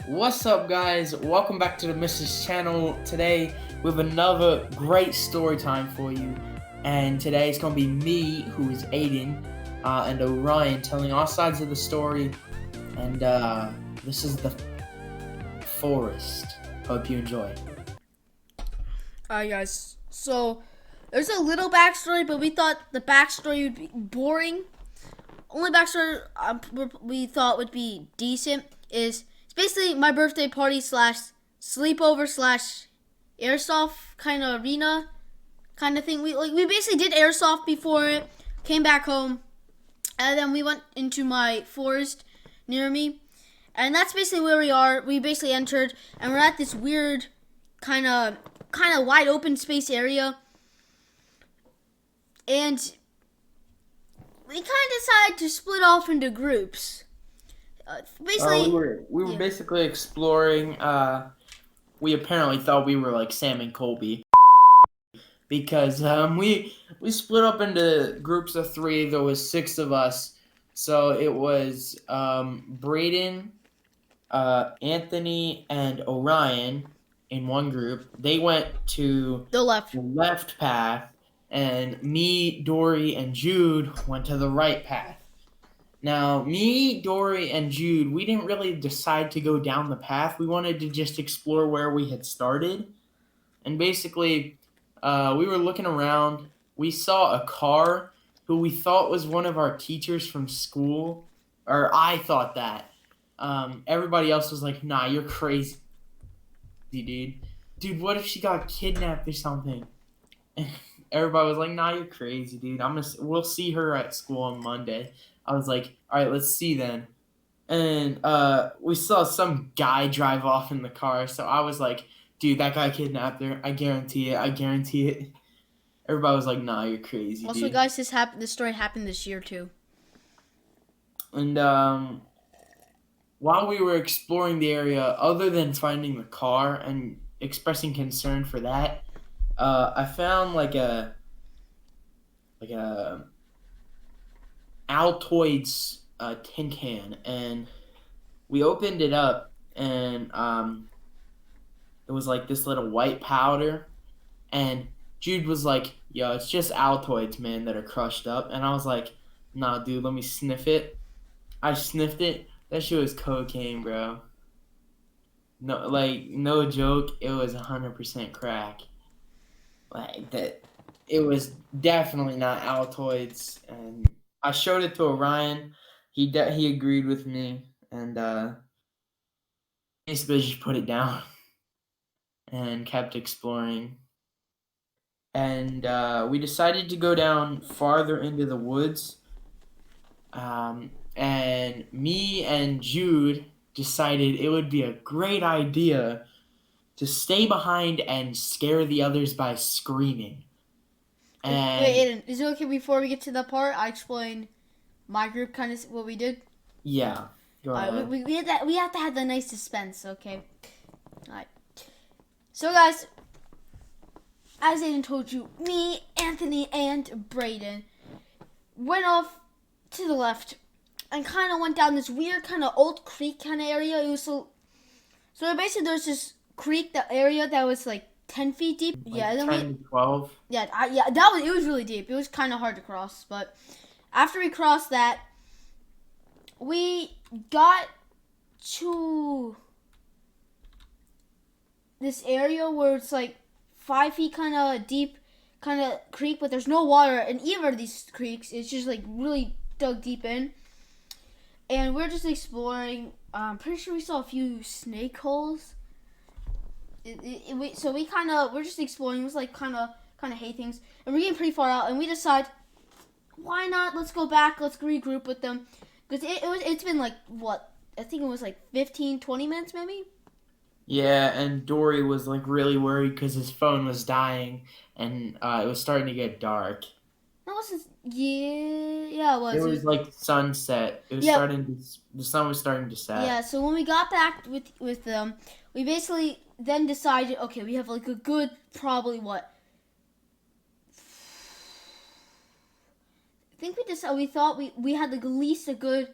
What's up, guys? Welcome back to the Mysters channel. Today we have another great story time for you, and today it's gonna be me, who is Aidan, and Orion telling our sides of the story. And this is the forest. Hope you enjoy. Alright, guys. So there's a little backstory, but we thought the backstory would be boring. Only backstory we thought would be decent is it's basically my birthday party slash sleepover slash airsoft kind of arena kind of thing. We basically did airsoft before it, came back home, and then we went into my forest near me, and that's basically where we are. We basically entered, and we're at this weird kind of wide open space area, and we kind of decided to split off into groups. Basically, we were basically exploring. We apparently thought we were like Sam and Colby because we split up into groups of three. There was 6 of us, so it was Braden, Anthony, and Orion in one group. They went to the left. the left path, and me, Dory, and Jude went to the right path. Now, me, Dory, and Jude, we didn't really decide to go down the path. We wanted to just explore where we had started. And basically, we were looking around. We saw a car who we thought was one of our teachers from school. Or I thought that. Everybody else was like, nah, you're crazy, dude. Dude, what if she got kidnapped or something? Everybody was like, nah, you're crazy, dude. We'll see her at school on Monday. I was like, all right, let's see then. And we saw some guy drive off in the car, so I was like, dude, that guy kidnapped her. I guarantee it. I guarantee it. Everybody was like, nah, you're crazy, Also, dude. guys, this story happened this year too. And while we were exploring the area, other than finding the car and expressing concern for that, I found like a Altoids tin can, and we opened it up, and it was like this little white powder, and Jude was like, yo, it's just Altoids, man, that are crushed up. And I was like, nah, dude, let me sniff it. I sniffed it. That shit was cocaine, bro. No, like, no joke, it was 100% crack. Like, that, it was definitely not Altoids. And I showed it to Orion. He agreed with me, and basically just put it down and kept exploring. And we decided to go down farther into the woods. And me and Jude decided it would be a great idea to stay behind and scare the others by screaming. And Wait, Aiden, is it okay before we get to that part? I explain my group kind of what we did. yeah, go ahead. We have to have the nice suspense, okay? All right. So, guys, as Aiden told you, me, Anthony, and Braden went off to the left and kind of went down this weird kind of old creek kind of area. It was so basically there's this creek, the area that was like 10 feet deep. Like yeah, then 10 to 12. it was really deep. It was kind of hard to cross, but after we crossed that, we got to this area where it's like 5 feet kind of deep kind of creek, but there's no water in either of these creeks. It's just like really dug deep in, and we're just exploring. I'm pretty sure we saw a few snake holes. So we're just exploring. It was like kind of hay things, and we're getting pretty far out, and we decide, why not? Let's go back. Let's regroup with them, because it's been like what, I think it was like 15-20 minutes maybe. Yeah, and Dory was like really worried because his phone was dying, and it was starting to get dark. That wasn't. Yeah, it was. It was like sunset. It was the sun was starting to set. Yeah, so when we got back with them, we basically then decided, okay, we have like a good, probably what? I think we thought we had like at least a good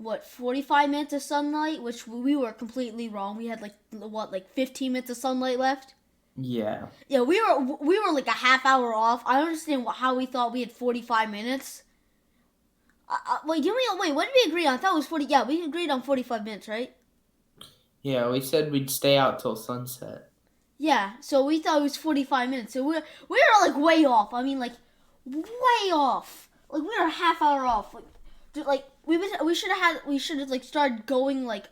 what 45 minutes of sunlight, which we were completely wrong. We had like 15 minutes of sunlight left. Yeah. Yeah, we were like a half hour off. I don't understand how we thought we had 45 minutes. Wait, what did we agree on? I thought it was 40. Yeah, we agreed on 45 minutes, right? Yeah, we said we'd stay out till sunset. Yeah, so we thought it was 45 minutes. So we were like way off. I mean, like way off. Like we were a half hour off. Like we should have like started going like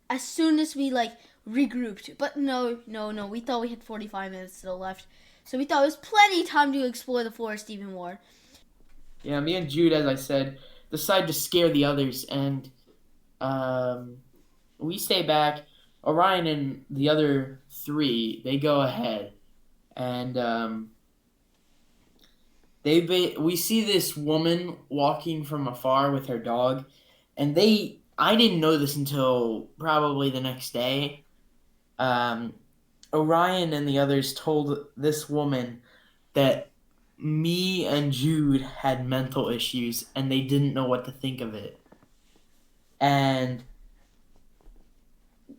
as soon as we like regrouped. But no. We thought we had 45 minutes still left. So we thought it was plenty of time to explore the forest even more. Yeah, me and Jude, as I said, decided to scare the others, and we stay back. Orion and the other three, they go ahead, and we see this woman walking from afar with her dog, and I didn't know this until probably the next day. Orion and the others told this woman that me and Jude had mental issues and they didn't know what to think of it. And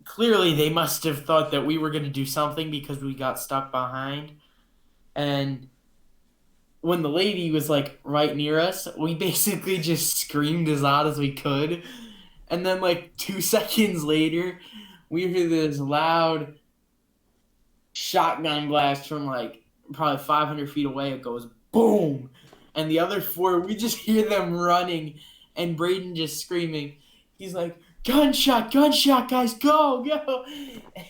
clearly they must have thought that we were going to do something because we got stuck behind. And when the lady was like right near us, we basically just screamed as loud as we could. And then like 2 seconds later, we hear this loud shotgun blast from like probably 500 feet away. It goes boom, and the other four, we just hear them running, and Braden just screaming. He's like, gunshot, guys, go.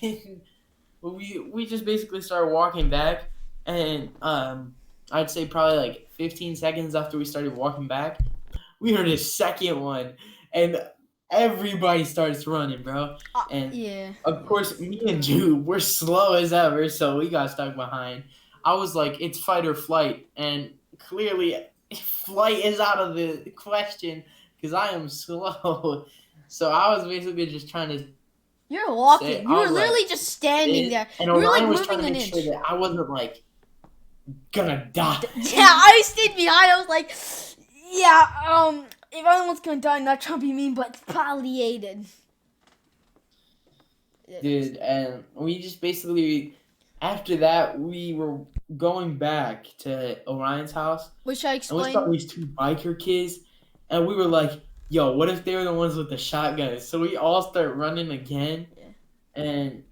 And we just basically started walking back, and I'd say probably like 15 seconds after we started walking back, we heard a second one, and everybody starts running, bro. And Yeah. of course, me and Jude, we're slow as ever, so we got stuck behind. I was like, it's fight or flight, and clearly, flight is out of the question because I am slow. So I was basically just trying to. You're walking. Say, you were literally just standing there. And you were like Orion was moving trying to an make inch. sure that I wasn't like gonna die. Yeah, I stayed behind. I was like, yeah, if anyone's gonna die, not trying to be mean, but probably Aidan. Dude, and we just basically, after that, we were going back to Orion's house. Which I And we explained. saw these two biker kids, and we were like, yo, what if they were the ones with the shotguns? So we all start running again, Yeah. and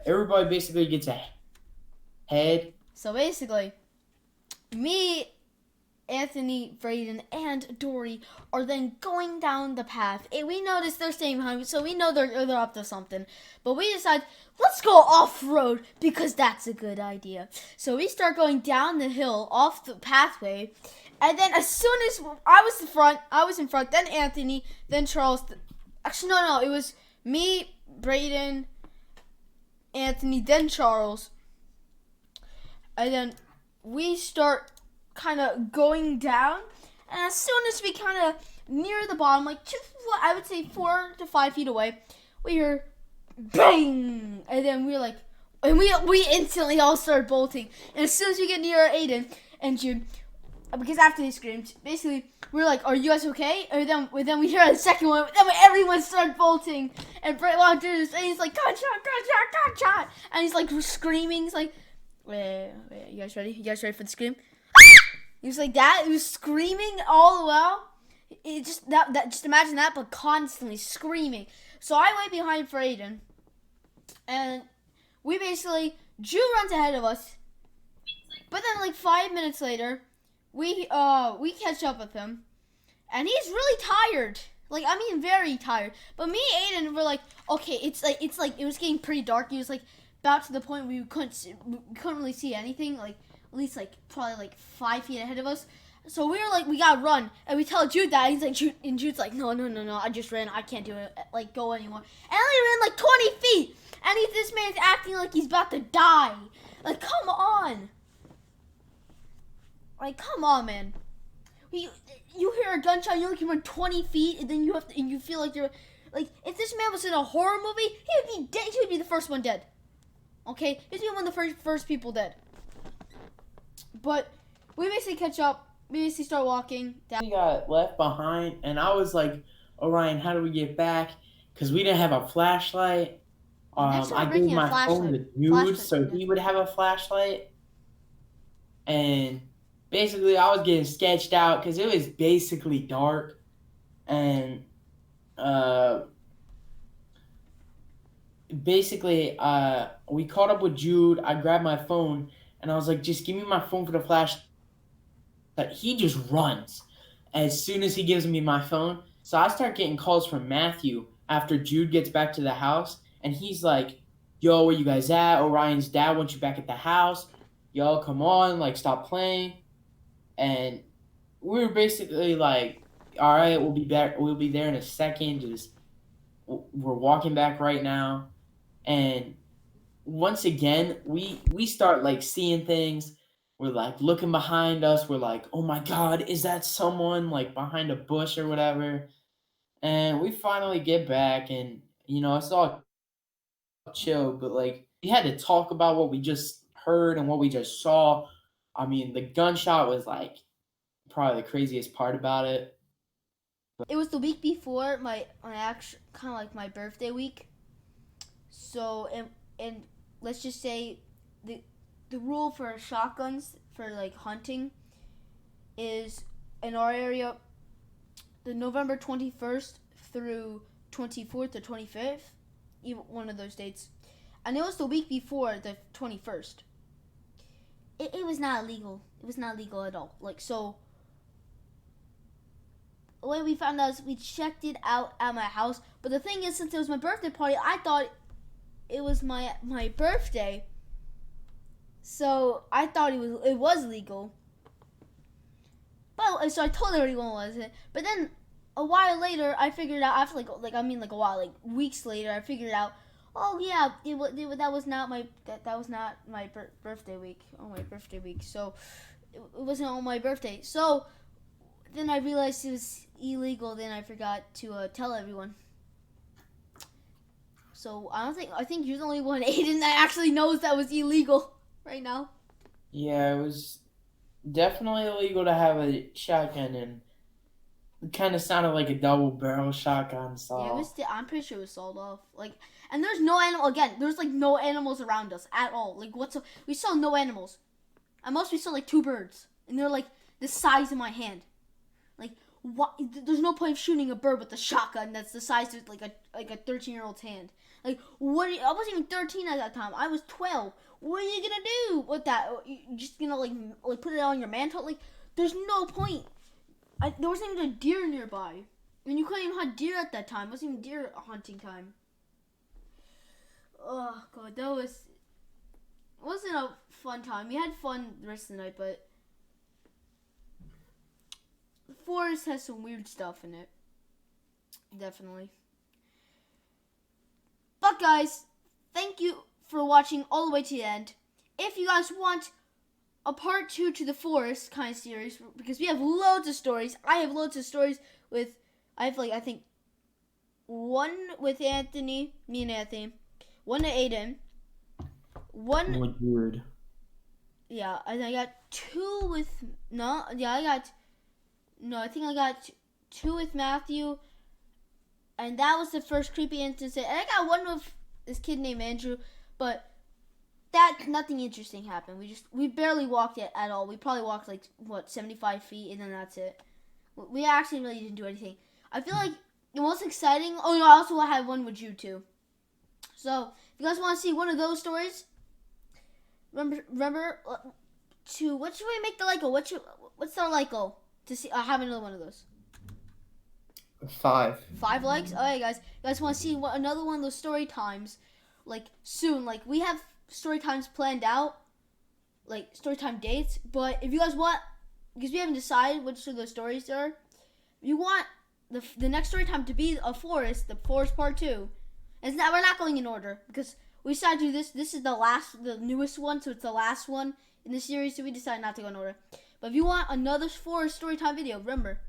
everybody basically gets ahead. So basically, me, Anthony, Braden, and Dory are then going down the path. And we notice they're staying behind, so we know they're up to something. But we decide, let's go off-road because that's a good idea. So we start going down the hill off the pathway. And then as soon as I was in front, then Anthony, then Charles. Actually, no, it was me, Braden, Anthony, then Charles. And then we start kind of going down. And as soon as we kind of near the bottom, like just, I would say 4 to 5 feet away, we hear bang. And then we're like, and we instantly all start bolting. And as soon as we get near Aidan and Jude, because after they screamed, basically, we're like, are you guys okay? And then we hear the second one. Then everyone started bolting. And Brett walked in and he's like, gunshot. And he's like screaming. He's like, wait, you guys ready? You guys ready for the scream? He was like that. He was screaming all the while. It just just imagine that, but constantly screaming. So I wait behind for Aidan. And we basically, Drew runs ahead of us. But then like 5 minutes later, we catch up with him, and he's really tired. Like, I mean, very tired. But me and Aidan were like, okay, it's like it was getting pretty dark. He was like about to the point where we couldn't really see anything. Like at least like probably like 5 feet ahead of us. So we were like, we gotta run, and we tell Jude that. He's like, Jude's like, no, I just ran. I can't do it. Like go anymore. And I ran like 20 feet, and this man's acting like he's about to die. Like, come on. Like, come on, man. You hear a gunshot, you can run 20 feet, and then you feel like you're, like, if this man was in a horror movie, he would be dead. He would be the first one dead. Okay, he'd be one of the first people dead. But we basically catch up. We basically start walking down. We got left behind, and I was like, Orion, how do we get back? Because we didn't have a flashlight. You next I started gave bringing a my phone flashlight. to Jude Flashlight so in he this would one. have a flashlight. And basically, I was getting sketched out because it was basically dark. And uh, we caught up with Jude. I grabbed my phone and I was like, just give me my phone for the flash. But he just runs as soon as he gives me my phone. So I start getting calls from Matthew after Jude gets back to the house, and he's like, "Yo, where you guys at? Orion's dad wants you back at the house. Yo, come on, like stop playing." And we were basically like, "All right, we'll be back. We'll be there in a second. Just we're walking back right now." And once again, we start like seeing things. We're like looking behind us. We're like, oh my god, is that someone like behind a bush or whatever? And we finally get back, and it's all chill. But like, we had to talk about what we just heard and what we just saw. I mean, the gunshot was like probably the craziest part about it. It was the week before my actual kind of like my birthday week. So and let's just say the the rule for shotguns for like hunting is in our area the November 21st through 24th or 25th, even one of those dates. And it was the week before the 21st. It was not illegal. It was not legal at all. Like, so the way we found out is we checked it out at my house. But the thing is, since it was my birthday party, I thought it was my birthday. So I thought it was legal. But so I told everyone it wasn't. But then a while later, I figured out after like a while, like weeks later, I figured out. Oh yeah, that was not my birthday week. On my birthday week, so it wasn't on my birthday. So then I realized it was illegal. Then I forgot to tell everyone. So I think you're the only one, Aidan, that actually knows that was illegal right now. Yeah, it was definitely illegal to have a shotgun, and it kind of sounded like a double barrel shotgun. Yeah, it So was. I'm pretty sure it was sold off. Like, and there's no animal. Again, there's like no animals around us at all. Like, we saw no animals. At most, we saw like two birds, and they're like the size of my hand. Like, what? There's no point of shooting a bird with a shotgun that's the size of like a 13-year-old's hand. Like, what? I wasn't even 13 at that time. I was 12. What are you gonna do with that? You just gonna like put it on your mantle? Like, there's no point. There wasn't even a deer nearby. I mean, you couldn't even hunt deer at that time. It wasn't even deer hunting time. Oh god, that wasn't a fun time. We had fun the rest of the night, but the forest has some weird stuff in it. Definitely. But guys, thank you for watching all the way to the end. If you guys want a part 2 to the forest kind of series, because we have loads of stories. I have loads of stories I think one with Anthony, me and Anthony, one to Aidan, one, what weird. yeah, and I got two with, no, yeah, I think I got two with Matthew, and that was the first creepy incident, and I got one with this kid named Andrew, but nothing interesting happened. We barely walked it at all. We probably walked 75 feet, and then that's it. We actually really didn't do anything. I feel like the most exciting. Oh no! I also had one with you too. So if you guys want to see one of those stories, remember to what should we make the like goal? What's our like goal to see? Have another one of those. 5. 5 likes. All right, guys. You guys want to see another one of those story times? Like soon. Like we have story times planned out. Like story time dates. But if you guys want, because we haven't decided which of those stories are, if you want the next story time to be the forest part 2. And we're not going in order because we decided to do this. This is the newest one, so it's the last one in the series. So we decided not to go in order. But if you want another forest story time video, remember,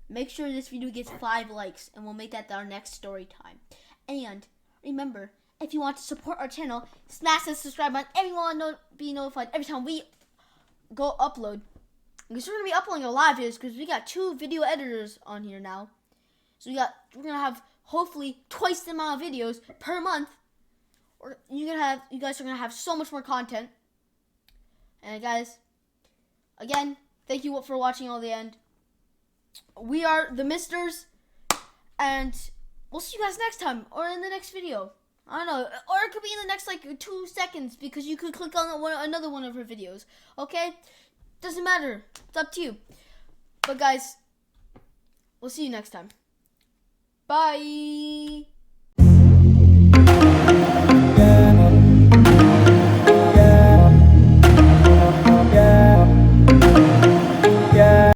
make sure this video gets 5 likes, and we'll make that our next story time. And remember, if you want to support our channel, smash that subscribe button. Everyone will be notified every time we go upload. Because we're going to be uploading a lot of videos because we got 2 video editors on here now. So we're gonna have hopefully twice the amount of videos per month. Or you guys are gonna have so much more content. And guys, again, thank you for watching all the end. We are the Mysters, and we'll see you guys next time or in the next video. I don't know, or it could be in the next like 2 seconds because you could click on another one of her videos. Okay, doesn't matter. It's up to you. But guys, we'll see you next time. Bye.